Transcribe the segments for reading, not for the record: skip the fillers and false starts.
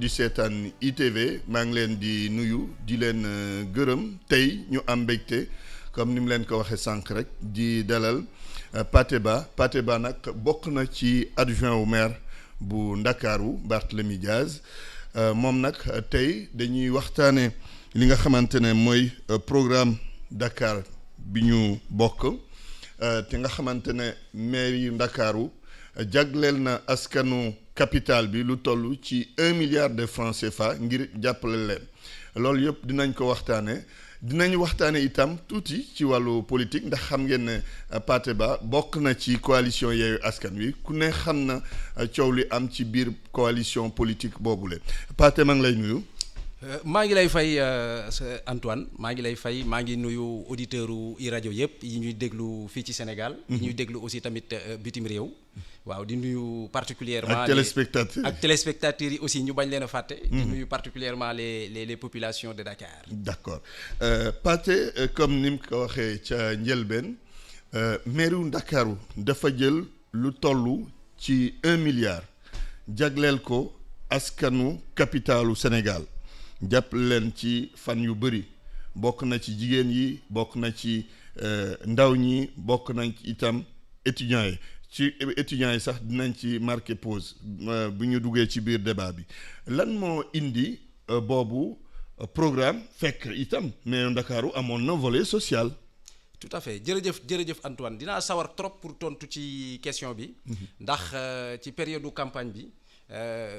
di seetaan ITV maa ngi leen di nuyu di leen gërëm tey ñu am mbégte comme ni mu leen ko waxee sànq rek di dalal Pathé Ba nag bokk na ci adjoint au maire bu Ndakaaru Barthélémy Dias moom nag tey dañuy waxtaane li nga xamante ne mooy programme Dakar bi ñu bokk te nga xamante ne maire yu Ndakaaru jagleel na askanu capital bi lu toll ci 1 milliard de francs CFA ngir jàppale leen loolu yëpp dinañ ko waxtaane dinañ waxtaane itam tuuti ci wàllu politique ndax xam ngeen ne Pathé Ba bokk na ci coalition Yewwi Askan Wi ku ne xam na coow li am ci biir coalition politique boobule Pathé maa ngi lay nuyu. maa ngi lay fay Antoine maa ngi lay fay maa ngi nuyu auditeurs i rajo yëpp yi ñuy déglu fii ci Sénégal. yi ñuy déglu aussi tamit bitim réew. waaw di nuyu particulièrement ak téléspectateurs yi aussi ñu bañ leen a fàtte. di nuyu particulièrement les populations de Dakar. d'accord Pathé comme ni mu ko waxee ca njëlbeen mairie wu Ndakaaru dafa jël lu toll ci 1 milliard jagleel ko askanu capitalu Sénégal. jàpp leen ci fan yu bëri bokk na ci jigéen yi bokk na ci ndaw ñi bokk nañ ci itam étudiants yi ci étudiants yi sax dinañ ci marqué pause bu ñu duggee ci biir débat bi lan moo indi boobu programme fekk itam mais Ndakaaru amoon na volet social. tout à fait jërëjëf Antoine dinaa sawar trop pour tontu ci question bi. ndax ci période campagne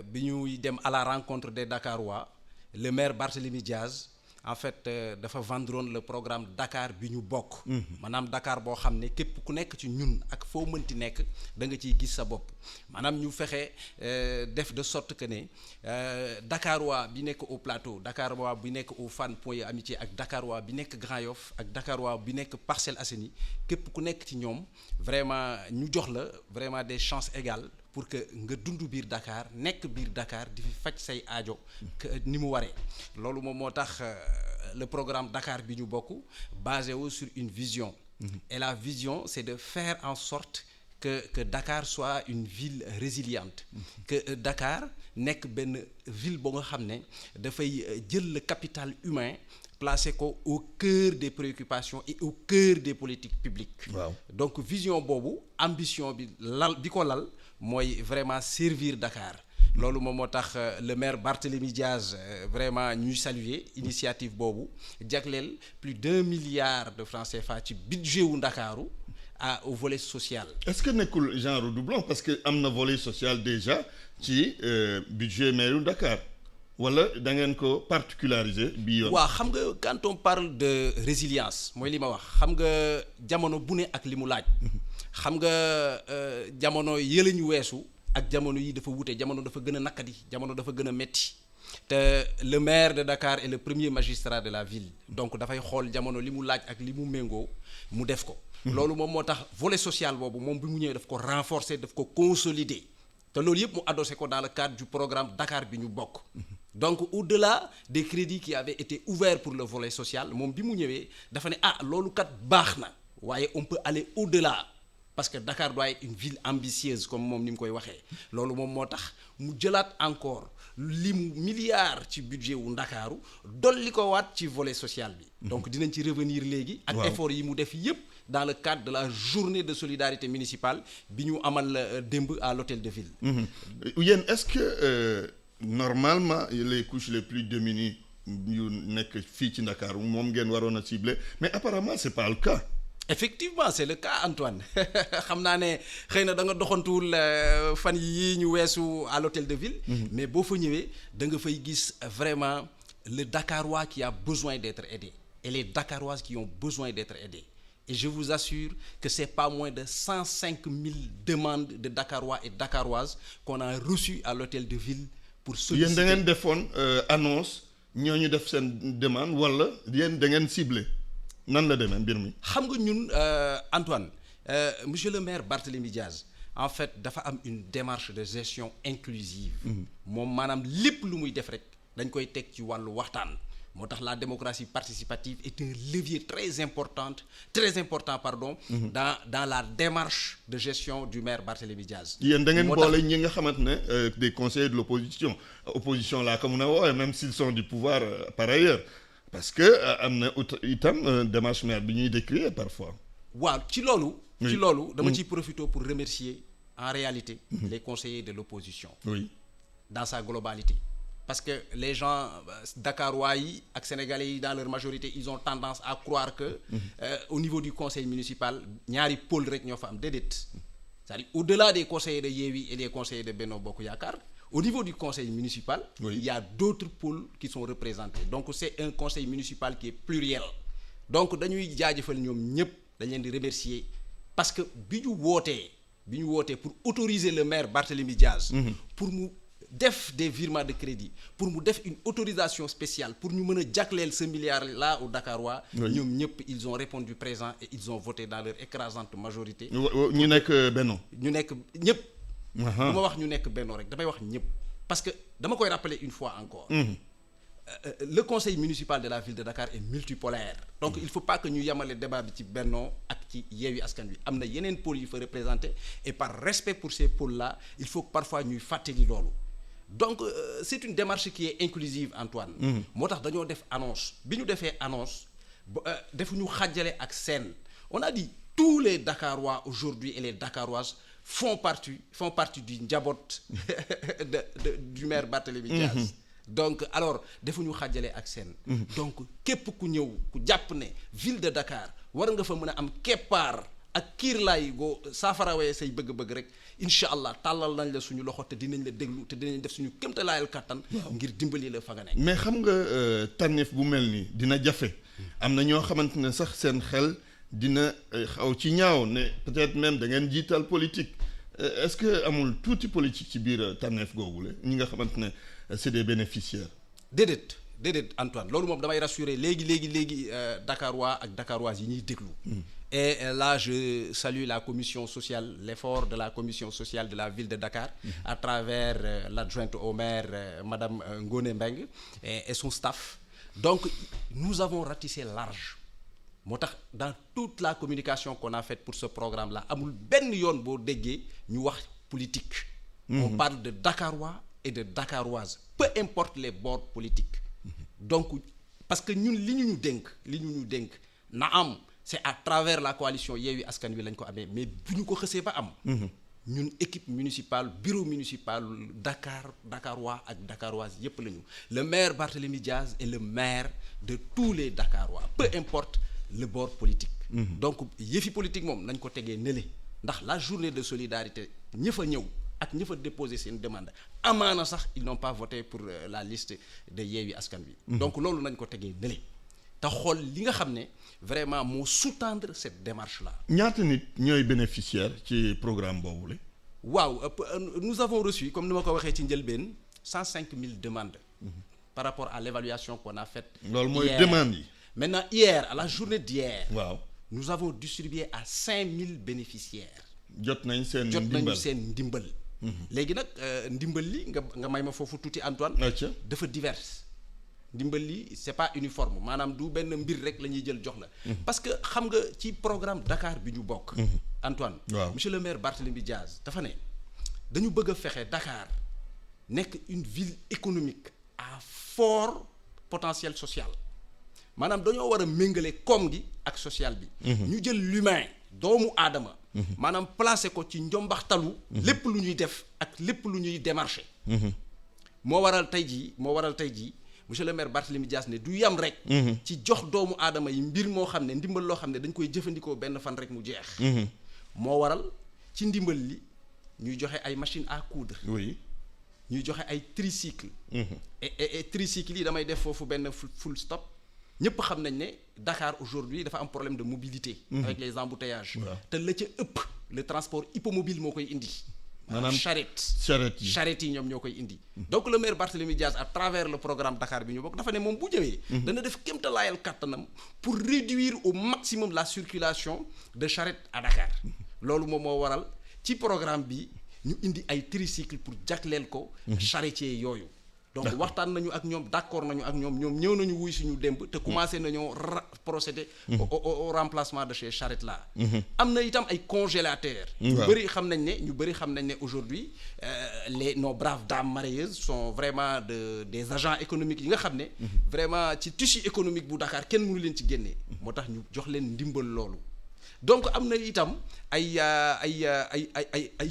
bi ñuy dem à la rencontre des Dakarois. Le maire Barthélémy Dias en fait dafa vendroon le programme Dakar bi ñu bokk. maanaam Dakar boo xam ne képp ku nekk ci ñun ak foo mënti nekk da nga ciy gis sa bopp maanaam ñu fexe def de sorte que ne Dakarois bi nekk au plateau Dakarois bi nekk au Fann Point E Amitié ak Dakarois bi nekk Grand Yoff ak Dakarois bi nekk Parcelles Assainies képp ku nekk ci ñoom vraiment ñu jox la vraiment des chances égales. pour que nga dund biir Dakar nekk biir Dakar di fi faj say aajo ni mu waree loolu moom moo tax le programme Dakar bi ñu bokk basé wu sur une vision. Et la vision c'est de faire en sorte que Dakar soit une ville résiliente. Que Dakar nekk benn ville boo nga xam ne dafay jël le capital humain placé ko au cœur des préoccupations et au cœur des politiques publiques. Waaw. Donc vision boobu ambition bi ko lal mooy vraiment servir Dakar loolu moom moo tax le maire Barthélémy Dias vraiment ñuy saluer initiative boobu jagleel plus d'1 milliard de francs CFA ci budget wu Ndakaaru au volet social. Est-ce que nekkul genre doublon parce que am na volet social déjà ci budget mairie wu Dakar wala da ngeen ko particulariser bi yoon. waaw xam nga quand on parle de résilience mooy li ma wax xam nga jamono bu ne ak li mu laaj. xam nga jamono yële ñu weesu ak jamono yi dafa wute jamono dafa gën a nakadi jamono dafa gën a metti te le maire de Dakar est le premier magistrat de la ville donc dafay xool jamono li mu laaj ak li mu méngoo mu def ko. loolu moom moo tax volet social boobu moom bi mu ñëwee daf ko renforcer daf ko consolider te loolu yëpp mu adossé ko dans le cadre du programme Dakar bi ñu bokk. donc au-delà des crédits qui avaient été ouverts pour le volet social moom bi mu ñëwee dafa ne loolu kat baax na waaye on peut aller au-delà. parce que Dakar doit être une ville ambitieuse comme moom ni mu koy waxee loolu moom moo tax mu jëlaat encore limu milliard ci budget wu Ndakaaru dolli ko waat ci volet social bi. donc dinañ ci revenir léegi. ak effort yi mu def yépp dans le cadre de la journée de solidarité municipale bi ñu amal démb à l'hôtel de ville. yéen est-ce que normalement les couches les plus démunies yu nekk fii ci Ndakaaru moom ngeen waroon a cibler mais apparemment c'est pas le cas. Effectivement c'est le cas Antoine xam naa ne xëy na da nga doxantuwul fan yii ñu weesu à l'hôtel de ville. mais boo fa ñëwee da nga fay gis vraiment le Dakarois qui a besoin d'être aidé et les Dakaroises qui ont besoin d'être aidés et je vous assure que c'est pas moins de 105 000 demandes de Dakarois et Dakaroises qu'on a reçues à l'hôtel de ville pour solliciter. yéen da ngeen defoon annonce ñooñu def seen demande wala yéen da ngeen ciblé. nan la demee mbir mi. xam nga ñun Antoine monsieur le maire Barthélémy Dias en fait dafa am une démarche de gestion inclusive. moom maanaam lépp lu muy def rek dañ koy teg ci wàllu waxtaan moo tax la démocratie participative est un levier très important dans la démarche de gestion du maire Barthélémy Diaz. yéen da ngeen boole ñi nga xamante ne des conseillers de l'opposition opposition laa ko mën a woowee même s'ils sont du pouvoir par ailleurs parce que am na itam démarche maire bi ñuy décrier parfois. waaw ci loolu. ci loolu dama ciy profiter pour remercier en réalité les conseillers de l'opposition. oui. dans sa globalité. Parce que les gens dakarois yi ak sénégalais yi dans leur majorité ils ont tendance à croire que au niveau du conseil municipal ñaari pôle rek ñoo fa am déedéet c'est-à-dire au-delà des conseillers de Yewwi et des conseillers de Benno Bokk Yaakaar au niveau du conseil municipal il y a d'autres pôles qui sont représentés donc c'est un conseil municipal qui est pluriel donc dañuy jaajëfal ñoom ñëpp dañ leen di remercier parce que bi ñu wootee pour autoriser le maire Barthélémy Diaz pour mu def des virements de crédit pour mu def une autorisation spéciale pour ñu mën a jagleel ce milliard là au Dakarois ñoom ñëpp ils ont répondu présent et ils ont voté dans leur écrasante majorité ñu nekk Benno ñu nekk ñëpp du ma wax ñu nekk Benno rek damay wax ñëpp parce que dama koy rappeler une fois encore le conseil municipal de la ville de Dakar est multipolaire donc il faut pas que ñu yemale débat bi ci Benno ak ci Yewwi Askan Wi am na yeneen pôles yu fa représenté et par respect pour ces pôles là il faut que parfois ñuy fàttali loolu donc c'est une démarche qui est inclusive Antoine moo tax dañoo def annonce bi ñu defee annonce defuñu xàjjale ak seen on a dit tous les Dakarois aujourd'hui et les Dakaroises font partie du njaboot du maire Barthélémy Diaz donc alors defuñu xàjjale ak seen donc képp ku ñëw ku jàpp ne ville de Dakar war nga fa mën a am keppaar ak kiirlaay goo saafarawee say bëgg-bëgg rek incha allah tàllal nañ la suñu loxo te dinañ la déglu te dinañ def suñu kéemtalaayal kàttan ngir dimbali la fa nga nekk. mais xam nga tànneef bu mel nii dina jafe am na ñoo xamante ne sax seen xel dina xaw ci ñaaw ne peut-être même da ngeen jiital politique est-ce que amul tuuti politique ci biir tànneef googule ñi nga xamante ne c'est des bénéficiaires. déedéet Antoine loolu moom damay rassurer léegi Dakarois ak Dakaroises yi ñuy déglu. Et là je salue la commission sociale l'effort de la commission sociale de la ville de Dakar à travers l'adjointe au maire madame Ngoné Mbengue et son staff donc nous avons ratissé large moo tax dans toute la communication qu'on a faite pour ce programme là amul benn yoon boo déggee ñu wax politique on parle de Dakarois et de Dakaroises peu importe les bords politiques donc parce que ñun li ñu dénk na am c'est à travers la coalition Yewwi Askan Wi lañ ko amee mais bu ñu ko xësee ba am ñun équipe municipale bureau municipal Dakarois ak Dakaroises yépp lañu le maire Barthélémy Diaz est le maire de tous les Dakarois peu importe le bord politique donc yëfi politique moom nañ ko tegee nële ndax la journée de solidarité ña fa ñëw ak ña fa déposer seen demande amaana sax ils n'ont pas voté pour la liste de Yewwi Askan Wi donc loolu nañ ko tegee nële te xool li nga xam ne vraiment moo sous-tendre cette démarche là. ñaata nit ñooy bénéficiaire ci programme boobu la. waaw nous avons reçu comme ni ma ko waxee ci njëlbeen 105 000 demandes. par rapport à l'évaluation qu'on a faite. loolu mooy demande yi. maintenant hier à la journée d'hier. waaw nous avons distribué à 5000 bénéficiaires. jot nañ seen ndimbal léegi nag ndimbal li nga may ma foofu tuuti Antoine. dafa divers. ndimbal li c'est pas uniforme maanaam du benn mbir rek la ñuy jël jox la. parce que xam nga ci programme Dakar bi ñu bokk. Antoine. monsieur le maire Barthélémy Diaz dafa ne dañu bëgg a fexe Dakar nekk une ville économique à fort potentiel social maanaam dañoo war a méngale koom gi ak social bi. ñu jël l'humain doomu aadama. maanaam placer ko ci njombaxtalu. lépp lu ñuy def ak lépp lu ñuy démarcher. moo waral tey jii. monsieur le maire Barthélémy Diaz ne du yam rek. ci jox doomu aadama yi mbir moo xam ne ndimbal loo xam ne dañ koy jëfandikoo benn fan rek mu jeex. moo waral ci ndimbal li ñuy joxe ay machines à coudre. oui ñuy joxe ay tricycle. et tricycle yi damay def foofu benn full stop ñëpp xam nañ ne Dakar aujourd'hui dafa am problème de mobilité. avec les embouteillages. te la ca ëpp le transport hippomobile moo koy indi. maanaam charrette yi ñoom ñoo koy indi. donc le maire Barthélémy Diaz à travers le programme Dakar bi ñu bokk dafa ne moom bu ñëwee. dana def kéemtalaayal kàttanam pour réduire au maximum la circulation de charrette à Dakar. loolu moom moo waral ci programme bi ñu indi ay tricycle pour jagleel ko. charretier yooyu. donc waxtaan nañu ak ñoom d'accord nañu ak ñoom ñëw nañu wuy suñu démb te commencé nañoo procéder au remplacement de ces charrettes là. am na itam ay congélateurs. ñu bëri xam nañ ne aujourd'hui nos braves dames mareyeuses sont vraiment des agents économiques yi nga xam ne vraiment ci tissu économique bu Dakar kenn mënu leen ci génnee moo tax ñu jox leen ndimbal loolu. donc am na itam ay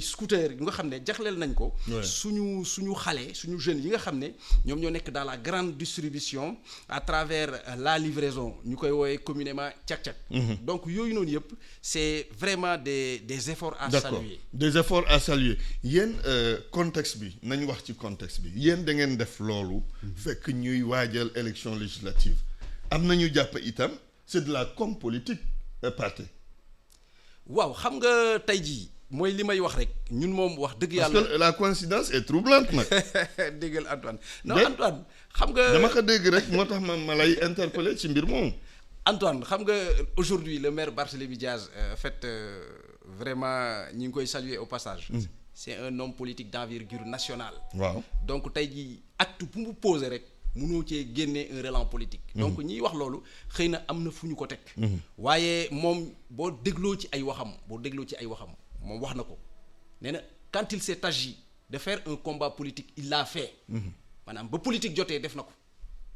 scooter yu nga xam ne jaxleel nañ ko suñu jeunes yi nga xam ne ñoom ñoo nekk dans la grande distribution à travers la livraison ñu koy woowee communément cak-cak. donc yooyu noonu yëpp c'est vraiment des efforts à saluer. Des efforts à saluer yéen contexte bi nañ wax ci contexte bi yéen da ngeen def loolu fekk ñuy waajal élection législative am na ñu jàpp itam c'est de la com politique parti. waaw xam nga tey jii mooy li may wax rek ñun moom wax dëgg yàlla. parce que la coïncidence est troublante nag. déggal Antoine. non Antoine xam nga. dama ko dégg rek moo tax ma lay interpeller ci mbir moomu. Antoine xam nga aujourd'hui le maire Barthélémy Diaz vraiment ñi ngi koy saluer au passage. c'est un homme politique d'envergure nationale. waaw donc tey jii acte bu mu posé rek. mënoo cee génne un relan politique. donc ñiy wax loolu xëy na am na fu ñu ko teg. waaye moom boo dégloo ci ay waxam moom wax na ko nee na quand il s'est agi de faire un combat politique il l'a fait. maanaam ba politique jotee def na ko.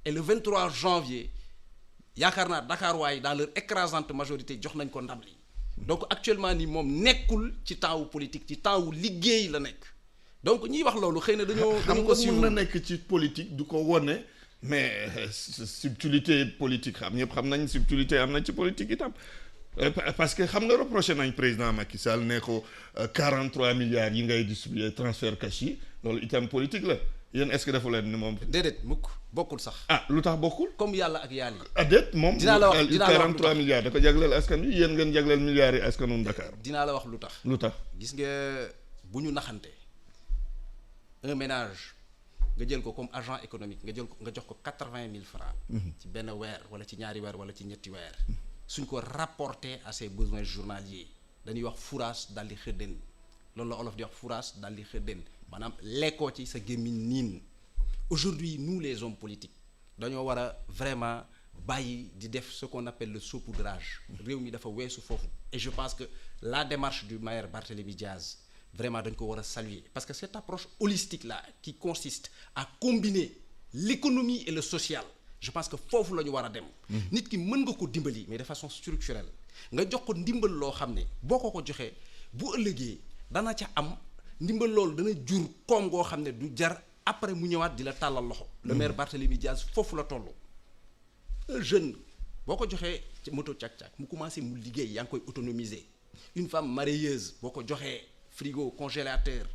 et le 23 janvier yaakaar naa Dakar waaye dans leur écrasante majorité jox nañ ko ndam li donc actuellement nii moom nekkul ci temps wu politique ci temps wu liggéey la nekk. donc ñiy wax loolu xëy na dañoo ko mën na nekk ci politique du ko wone mais subtilité politique ñëpp xam nañ subtilité am na ci politique itam parce que xam nga reproché nañ président Macky Sall ne ko 43 milliards yi ngay distribuer transfert cash yi loolu itam politique la yéen est-ce que defu leen ni moom. déedéet mukk bokkul sax. lu tax bokkul. comme yàlla ak yàlla. déet moom. dinaa la wax 43 milliards da ko jagleel askan wi yéen ngeen jagleel milliards yi askanu Dakar. dinaa la wax lu tax. gis nga bu ñu naxante. un ménage nga jël ko comme agent économique nga jox ko 80 000 francs. ci benn weer wala ci ñaari weer wala ci ñetti weer. suñ ko rapporté à ses besoins journaliers dañuy wax furaas daal di xëddeen loolu la olof di wax furaas daal di xëddeen maanaam lekkoo ci sa gémmiñ niin. aujourd'hui nous les hommes politiques dañoo war a vraiment bàyyi di def ce qu'on appelle le saupoudrage. réew mi dafa weesu foofu. et je pense que la démarche du maire Barthélémy Diaz. vraiment dañ ko war a saluer parce que cette approche holistique là qui consiste à combiner l'économie et le social je pense que foofu la ñu war a dem. nit ki mën nga ko dimbali mais de façon structurelle nga jox ko ndimbal loo xam ne boo ko joxee bu ëllëgee dana ca am ndimbal loolu dana jur koom goo xam ne du jar après mu ñëwaat di la tàllal loxo. le maire Barthélémy Diaz foofu la toll. un jeune boo ko joxee ci moto cak-cak mu commencé mu liggéey yaa ngi koy autonomiser une femme marieuse boo ko joxee. frigo congélateur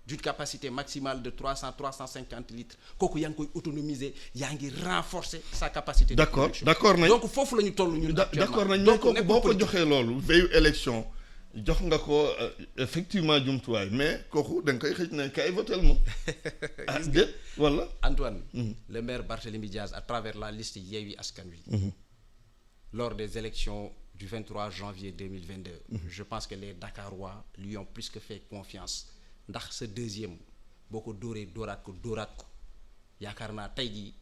d'une capacité maximale de 350 litres kooku yaa ngi koy autonomiser yaa ngi renforcer sa capacité. d'accord nañ donc foofu la ñu toll ñun. d'accord nañ mais kooku boo ko joxee loolu veillu élection jox nga ko effectivement jumtuwaay mais kooku da nga koy xëj na kay votel moom. déet wala. Antoine. le maire Barthélémy Diaz à travers la liste Yewwi Askan Wi. lors des élections du 23 janvier 2022. Je pense que les Dakarois lui ont plus que fait confiance ndax ce deuxième boo ko dóoraat ko yaakaar naa tey jii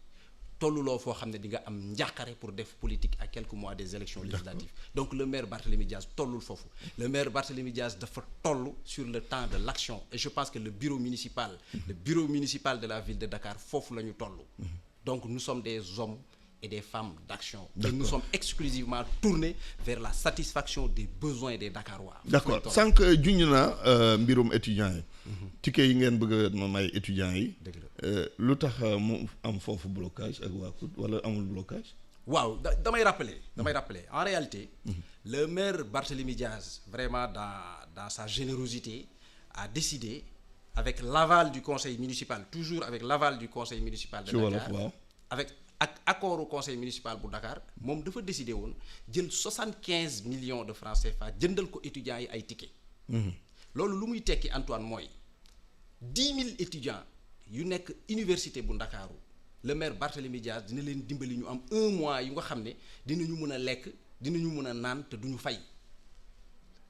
tolluloo foo xam ne di nga am njàqare pour def politique à quelques mois des élections législatives. donc le maire Barthélémy Diaz tollul foofu. le maire Barthélémy Diaz dafa toll sur le temps de l'action et je pense que le bureau municipal de la ville de Dakar foofu la ñu toll. donc nous sommes des hommes et des femmes d'action. Et nous sommes exclusivement tournés vers la satisfaction des besoins des Dakarois. d'accord sànq juñ na mbirum étudiants yi. ticket yi ngeen bëgg ma may étudiants yi. lu tax mu am foofu blocage ak waa COUD wala amul blocage. waaw damay rappeler en réalité. le maire Barthélémy Diaz vraiment dans sa générosité a décidé avec l'aval du conseil municipal toujours avec l'aval du conseil municipal de Dakar avec ak accord au conseil municipal bu Dakar moom dafa décidé woon jël 75 millions de francs CFA jëndal ko étudiants yi ay tickets. loolu lu muy tekki Antoine mooy 10 000 étudiants yu nekk université bu Ndakaaru le maire Barthélémy Diaz dina leen dimbali ñu am 1 mois yu nga xam ne dinañu mën a lekk dinañu mën a naan te duñu fay.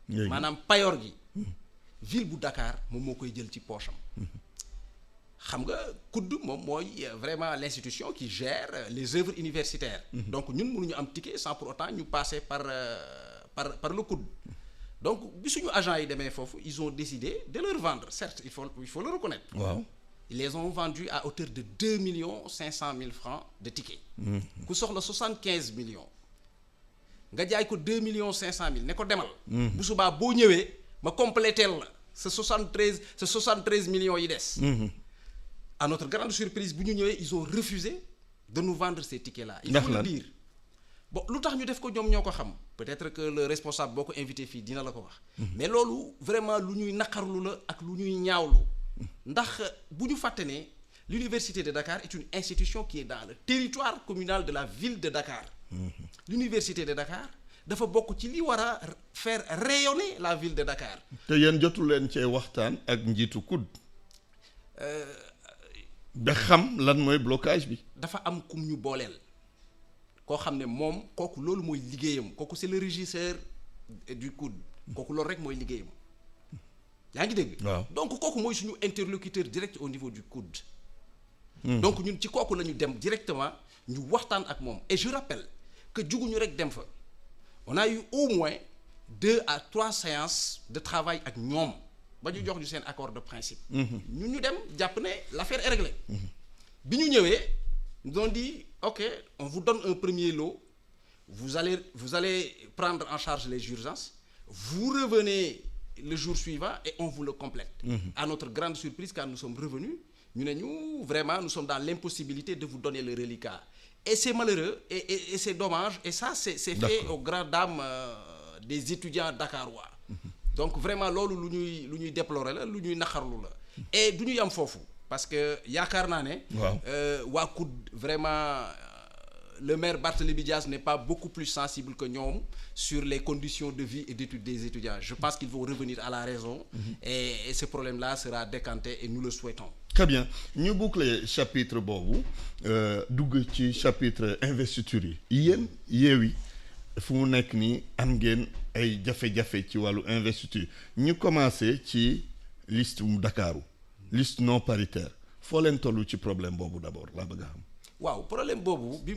maanaam payoor gi. ville bu Dakar moom moo koy jël ci poche am. xam nga COUD moom mooy vraiment l'institution qui gère les œuvres universitaires. Donc ñun mënuñu am ticket sans pour autant ñu passer par le COUD. Donc bi suñu agents yi demee foofu ils ont décidé de leur vendre certes il faut le reconnaître. waaw ils les ont vendus à hauteur de 2,5 millions francs de tickets. ku soxla 75 millions. nga jaay ko 2,5 millions ne ko demal. bu subaa boo ñëwee ma compléteel la ce 73 millions yi des. À notre grande surprise bu ñu ñëwee ils ont refusé de nous vendre ces tickets là. Il faut le dire. Bon lu tax ñu def ko ñoom ñoo ko xam peut-être que le responsable boo ko invité fii dina la ko wax. mais loolu vraiment lu ñuy naqarlu la ak lu ñuy ñaawlu. ndax bu ñu fàtte ne l'université de Dakar est une institution qui est dans le territoire communal de la ville de Dakar. L'université de Dakar dafa bokk ci li war a faire rayonner la ville de Dakar. te yéen jotu leen cee waxtaan ak njiitu COUD. ba xam lan mooy blocage bi. dafa am kum ñu booleel. koo xam ne moom kooku loolu mooy liggéeyam kooku c'est le régisseur du COUD kooku loolu rek mooy liggéeyam yaa ngi dégg. waaw donc kooku mooy suñu interlocuteur direct au niveau du COUD. donc ñun ci kooku la ñu dem directement ñu waxtaan ak moom et je rappelle que juguñu rek dem fa on a eu au moins 2 à 3 séances de travail ak ñoom ba ñu jox ñu seen accord de principe. ñun ñu dem jàpp ne l'affaire est réglée. bi ñu ñëwee nous ont dit ok on vous donne un premier lot vous allez prendre en charge les urgences vous revenez le jour suivant et on vous le complète. À notre grande surprise quand nous sommes revenus ñu ne ñu vraiment nous sommes dans l'impossibilité de vous donner le reliquat et c'est malheureux et c'est dommage et ça c'est fait aux grandes dames des étudiants dakarois. Donc vraiment loolu lu ñuy déplorer la lu ñuy naqarlu la et du ñu yam foofu parce que yaakaar naa ne. waa COUD vraiment le maire Barthélémy Dias n'est pas beaucoup plus sensible que ñoom sur les conditions de vie et d'études des étudiants. Je pense qu'ils vont revenir à la raison. Et ce problème-là sera décanté et nous le souhaitons. Très bien ñu boucler chapitre boobu dugg ci chapitre investiture yi yéen Yewwi fu mu nekk nii am ngeen ay jafe-jafe ci wàllu investiture ñu commencé ci liste mu Dakaru liste non paritaire foo leen tollu ci problème boobu d'abord laa bëgg a xam. waaw problème boobu bi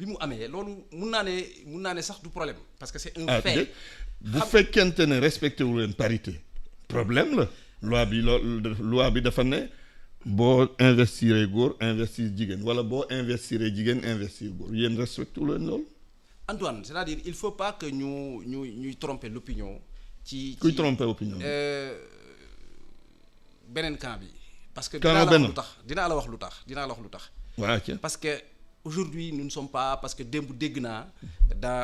mu amee loolu mun naa ne sax du problème parce que c'est un fait. bu fekkente ne respecté wu leen parité problème la loi bi dafa ne boo investir góor investir jigéen wala boo investir jigéen investir góor yéen respecté wu leen loolu. Antoine c'est-à-dire il faut pas que ñuy tromper l'opinion. kuy tromper opinion. beneen camp bi. parce que dinaa la wax lu tax. voilà parce que aujourd'hui nous ne sommes pas parce que démb dégg naa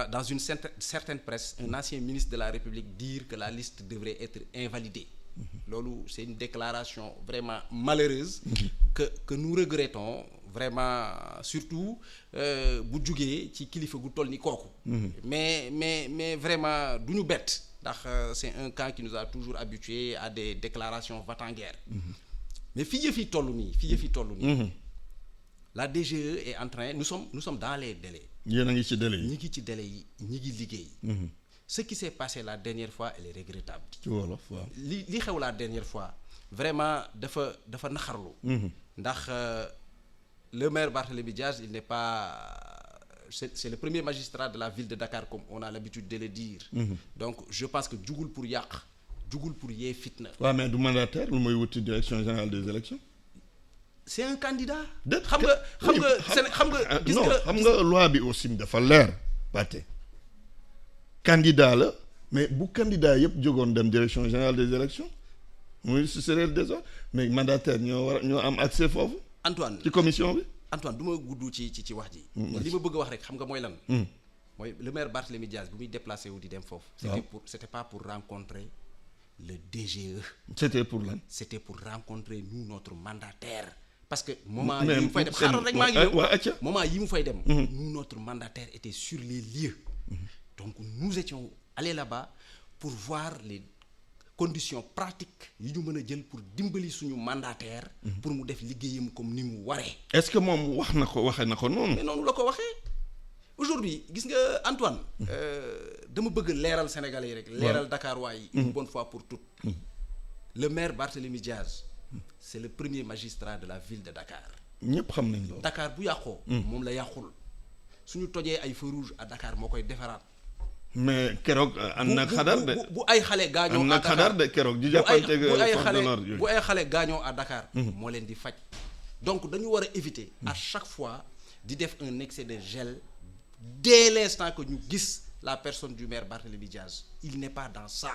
dans une certaine presse un ancien ministre de la République dire que la liste devrait être invalidée. Loolu c'est une déclaration vraiment malheureuse. que nous regrettons vraiment surtout bu jugee ci kilifa gu toll ni kooku. mais vraiment du ñu bett ndax c'est un camp qui nous a toujours habitués à des déclarations va-t-en-guerre. mais fii yëf yi toll nii. La DGE est en train nous sommes dans les délais. yéen a ngi ci délai yi. ñi ngi ci délai yi ñi ngi liggéey. Ce qui s'est passé la dernière fois elle est regrettable. ci wolof waaw. li xew la dernière fois vraiment dafa naxarlu. ndax le maire Barthélémy Dias il n'est pas c'est le premier magistrat de la ville de Dakar comme on a l'habitude de le dire. Donc je pense que jugul pour yàq jugul pour yee fitna. waaw mais du mandataire lu muy wuti direction générale des élections. C'est un candidat. xam nga loi bi aussi dafa leer Pathé candidat la mais bu candidat yëpp jógoon dem direction générale des élections muy ce serait le désordre mais mandataire ñoo am accès foofu. Antoine ci commission bi. Antoine du ma gudd ci wax ji. li ma bëgg a wax rek xam nga mooy lan. mooy le maire Barthélémy Dias bu muy déplacé wu di dem foofu. C'était pas pour rencontrer le DGE. C'était pour lan. C'était pour rencontrer nous notre mandataire. Parce que moment yi mu fay dem xaaral rek maa ngi ñëw moment yi mu fay dem. nous notre mandataire était sur les lieux. Donc nous étions allés là-bas pour voir les conditions pratiques yi ñu mën a jël pour dimbali suñu mandataire. pour mu def liggéeyam comme ni mu waree. Est-ce que moom waxee na ko noonu. mais noonu la ko waxee. Aujourd'hui gis nga Antoine. dama bëgg leeral Sénégalais yi rek. leeral Dakarois yi. une bonne fois pour toutes. Le maire Barthélémy Dias c'est le premier magistrat de la ville de Dakar. ñëpp xam nañ loolu. Dakar bu yàqoo. moom la yàqul suñu tojee ay feux rouges à Dakar moo koy defaraat. mais keroog am na xadar de. bu ay xale gaañoo. am na xadar de keroog di jàppanteeg force de l'ordre yooyu. bu ay xale gaañoo à Dakar. moo leen di faj. donc dañu war a éviter. à chaque fois di def un excès de gel dès l'instant que ñu gis la personne du maire Barthélémy Diaz. Il n'est pas dans ça.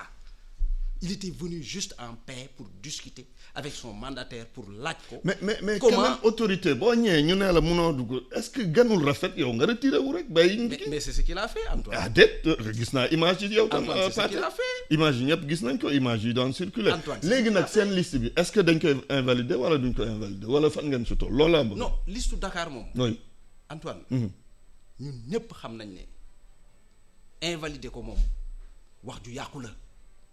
Il était venu juste en paix pour discuter avec son mandataire pour laaj ko. mais comment quand même autorité boo ñëwee ñu ne la mënoo dugg est-ce que ganul rafet yow nga retiré wu rek bàyyi. mais c'est ce qu'il a fait Antoine. ah déet gis naa image yi yow tam. Antoine c'est ce qu'il a fait. image yi ñëpp gis nañ ko image yi doon circuler. Antoine léegi nag seen liste bi est-ce que dañ koy invalider wala duñ ko invalider wala fan ngeen si toll loolu laa bëgg. non liste Dakar moom. oui Antoine. ñun ñëpp xam nañ ne invalider ko moom wax ju yàqu la.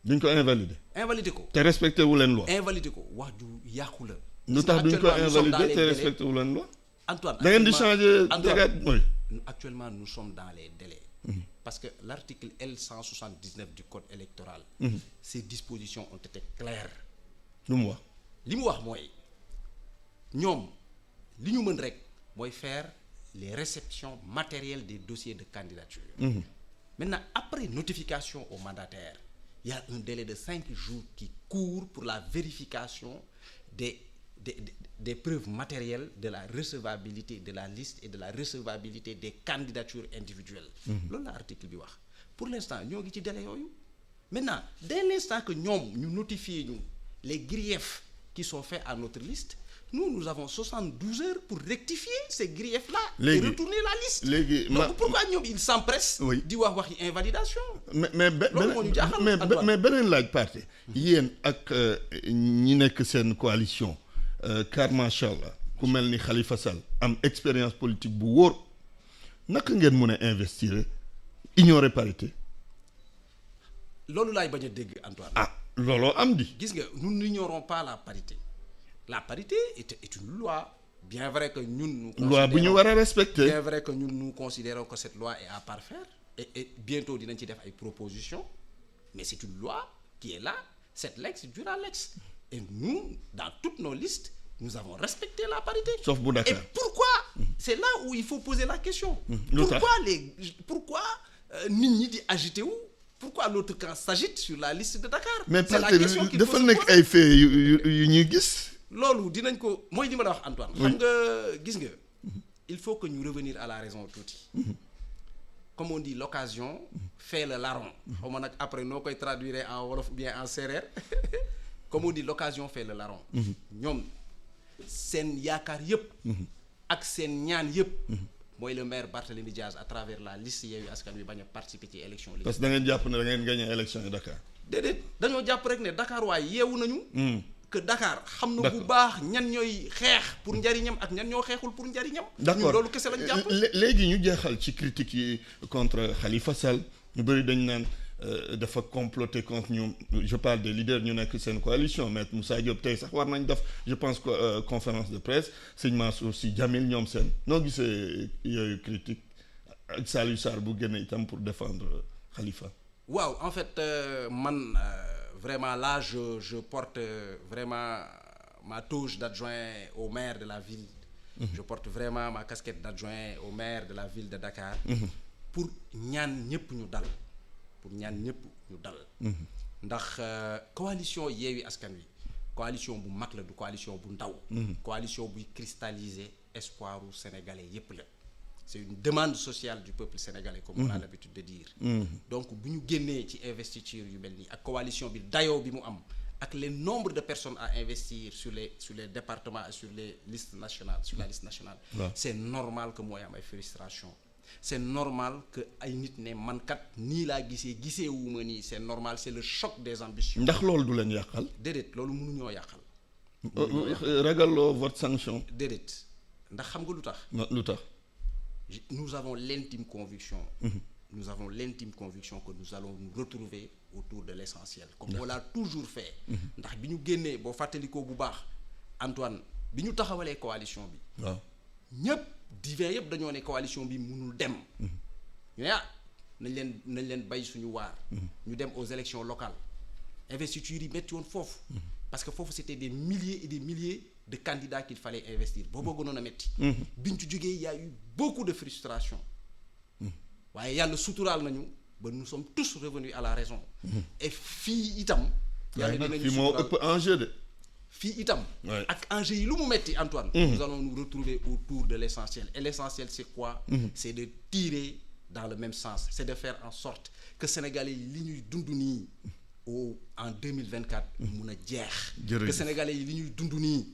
duñ ko invalider. invalider ko. te respecté wu leen loi. invalider ko wax ju yàqu la. lu tax duñ ko invalider te respecté wu leen loi. Antoine da ngeen di changer. oui. actuellement nous sommes dans les délais. parce que l'article L179 du code électoral. ces dispositions ont été claires. lu mu wax. li mu wax mooy ñoom li ñu mën rek mooy faire les réceptions matérielles des dossiers de candidature. Maintenant après notification au mandataire il y a un délai de 5 jours qui court pour la vérification des preuves matérielles de la recevabilité de la liste et de la recevabilité des candidatures individuelles. loolu la article bi wax pour l'instant ñoo ngi ci délai yooyu. Maintenant dès l'instant que ñoom ñu notifier ñu les griefs qui sont faits à notre liste nous avons 72 heures pour rectifier ces griefs-là. Et retourner la liste. léegi donc pourquoi ñoom ils s'empressent. oui di wax invalidation. mais beneen laaj parti yéen ak ñi nekk seen coalition car macha allah ku mel ni Khalifa Sall am expérience politique bu wóor naka ngeen mën a investir ignorer parité. loolu laay bañ a dégg Antoine. ah looloo am di. gis nga nous n'ignorons pas la parité. La parité est une loi. Bien vrai que ñun. loi bu ñu war a respecter. Bien vrai que ñun nous considérons que cette loi est à parfaire. Et bientôt dinañ ci def ay propositions. Mais c'est une loi qui est là. Cette lex dura lex. Et nous, dans toutes nos listes, nous avons respecté la parité. Sauf bu Dakar. Et pourquoi? C'est là où il faut poser la question. Pourquoi nit ñi di agité wu? Pourquoi l'autre camp s'agite sur la liste de Dakar? Mais c'est la question qu'il faut dafa se nekk poser. ay faits yu ñuy gis. loolu dinañ ko mooy li ma la wax Antoine. xam nga gis nga. il faut que ñu revenir à la raison tuuti. comme on dit l'occasion fait le larron. xaw ma nag après noo koy traduire en wolof bien en séeréer comme on dit l'occasion fait le larron. ñoom seen yaakaar yëpp. ak seen ñaan yëpp. mooy le maire Barthélémy Diaz à travers la liste Yewwi Askan Wi bañ a participer ci élection législative. parce que da ngeen jàpp ne da ngeen gagné élection yi Dakar. déedéet dañoo jàpp rek ne Dakar waaye yeewu nañu. que Dakar xam na bu baax ñan ñooy xeex pour njariñam ak ñan ñoo xeexul pour njariñam. d'accord loolu kese lañ jàpp. léegi ñu jeexal ci critiques yi contre Khalifa Sall ñu bëri dañ naan dafa comploter contre ñu je parle des leaders ñu nekk seen coalition maître Moussa Diop tey sax war nañ def je pense que conférence de presse sëñ Mansour Sy Djamil ñoom seen noo gisee yooyu critique ak Saliou Sarr bu génne itam pour défendre Khalifa. waaw en fait man. Vraiment là je porte vraiment ma toge d'adjoint au maire de la ville. Je porte vraiment ma casquette d'adjoint au maire de la ville de Dakar. Pour ñaan ñëpp ñu dal. Ndax coalition Yewwi Askan Wi coalition bu mag la du coalition bu ndaw. Coalition buy cristalliser espoiru sénégalais yëpp la. C'est une demande sociale du peuple sénégalais comme on a l'habitude de dire. Donc bu ñu génnee ci investiture yu mel nii ak coalition bi dayoo bi mu am ak le nombre de personnes à investir sur les départements et sur les listes nationales sur la liste nationale. C'est normal que mooy am ay frustration. C'est normal que ay nit ne man kat nii laa gisee wu ma nii c'est normal c'est le choc des ambitions. ndax loolu du leen yàqal. déedéet loolu mënuñoo yàqal. ragaloo votre sanction. déedéet ndax xam nga lu tax. lu tax. Nous avons l'intime conviction. Nous avons l'intime conviction que nous allons nous retrouver autour de l'essentiel. Comme on l'a toujours fait. ndax bi ñu génnee boo fàttalikoo bu baax Antoine bi ñu taxawalee coalition bi. waaw ñëpp divin yëpp dañoo ne coalition bi mënul dem. ñu ne nañ leen bay suñu waar. ñu dem aux élections locales. investiture yi métti woon foofu. parce que foofu c'était des milliers et des milliers de candidats qu'il fallait investir booboo gënoon a metti biñ ci jógee y a eu beaucoup de frustration waaye yàlla suturaal nañu ba nous sommes tous revenus à la raison et fii itam yàlla dinañu fii moo ëpp enjeu de fii itam ak enjeu yi lu mu metti Antoine nous allons nous retrouver autour de l'essentiel et l'essentiel c'est quoi c'est de tirer dans le même sens c'est de faire en sorte que Sénégalais yi li ñuy dund nii en 2024 mun a jeex que Sénégalais yi li ñuy dund nii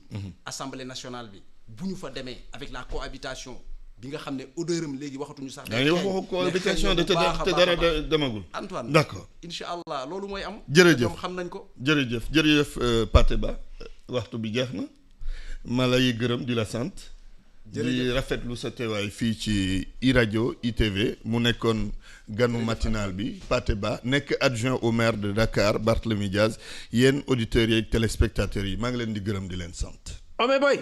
Assemblée nationale bi bu ñu fa demee avec la cohabitation bi nga xam ne odeuram léegi waxatuñu sax yaa ngi wax cohabitation de te dara demagul Antoine d'accord incha allah loolu mooy am jërëjëf xam nañ ko jërëjëf Pathé Ba waxtu bi jeex na ma lay gërëm di la sant di rafetlu sa teewaay fii ci iRadio ITV mu nekkoon ganu matinal bi Pathé Ba nekk adjoint au maire de Dakar Barthélémy Dias yéen auditeurs yi ak téléspectateurs yi maa ngi leen di gërëm di leen sant. Boy